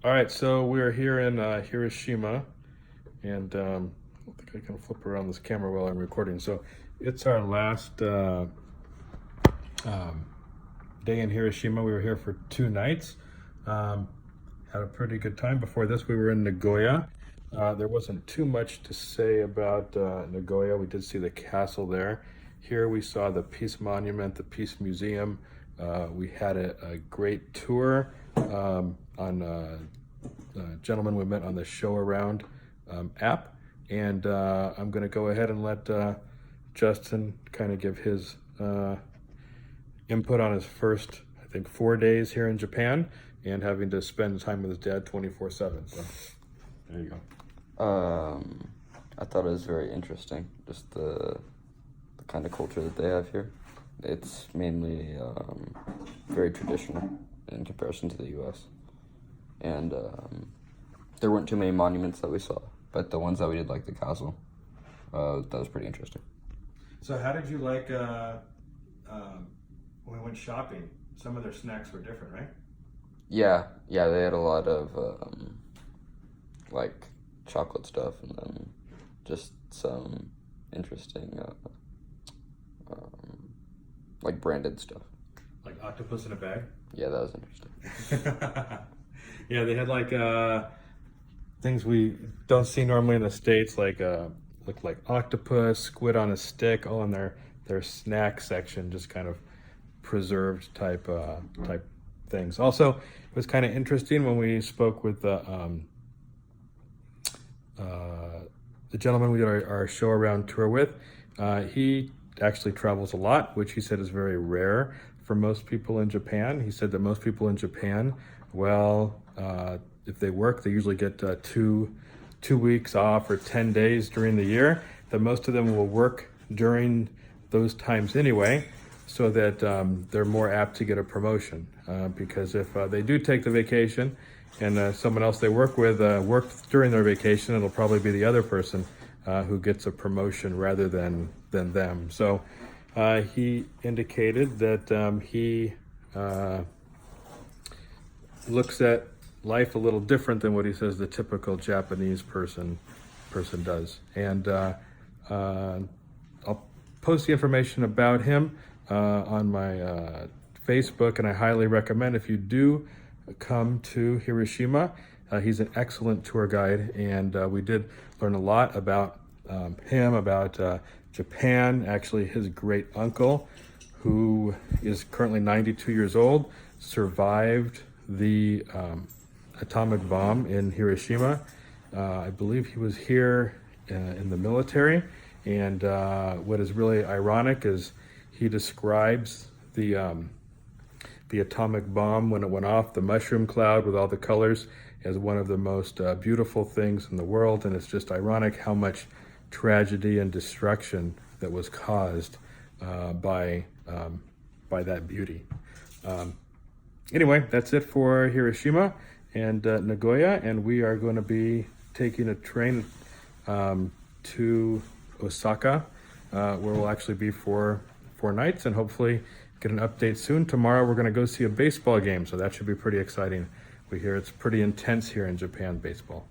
All right, so we're here in Hiroshima, and I don't think I can flip around this camera while I'm recording. So it's our last um, day in Hiroshima. We were here for 2 nights. Had a pretty good time. Before this, we were in Nagoya. There wasn't too much to say about Nagoya. We did see the castle there. Here we saw the Peace Monument, the Peace Museum. We had a great tour on gentleman we met on the Show Around app. And I'm going to go ahead and let Justin kind of give his input on his first, I think, 4 days here in Japan and having to spend time with his dad 24/7. So there you go. I thought it was very interesting, just the kind of culture that they have here. It's mainly very traditional in comparison to the U.S. And there weren't too many monuments that we saw, but the ones that we did, like the castle, that was pretty interesting. So how did you like when we went shopping? Some of their snacks were different, right? Yeah, they had a lot of like chocolate stuff, and then just some interesting like branded stuff. Like octopus in a bag? Yeah, that was interesting. Yeah, they had like things we don't see normally in the States, like look like octopus, squid on a stick, all in their snack section, just kind of preserved type things. Also, it was kind of interesting when we spoke with the gentleman we did our Show Around tour with. He actually travels a lot, which he said is very rare for most people in Japan. He said that most people in Japan, well, if they work, they usually get two weeks off or 10 days during the year. That most of them will work during those times anyway, so that they're more apt to get a promotion. Because if they do take the vacation and someone else they work with worked during their vacation, it'll probably be the other person who gets a promotion rather than them. So he indicated that he looks at life a little different than what he says the typical Japanese person does. And I'll post the information about him on my Facebook, and I highly recommend, if you do come to Hiroshima, he's an excellent tour guide, and we did learn a lot about him, about Japan. Actually, his great uncle, who is currently 92 years old, survived the atomic bomb in Hiroshima. I believe he was here in the military, and what is really ironic is he describes the atomic bomb when it went off, the mushroom cloud with all the colors, as one of the most beautiful things in the world. And it's just ironic how much tragedy and destruction that was caused by that beauty. Anyway, that's it for Hiroshima and Nagoya, and we are going to be taking a train to Osaka, where we'll actually be for 4 nights, and hopefully get an update soon. Tomorrow we're going to go see a baseball game, so that should be pretty exciting. We hear it's pretty intense here in Japan, baseball.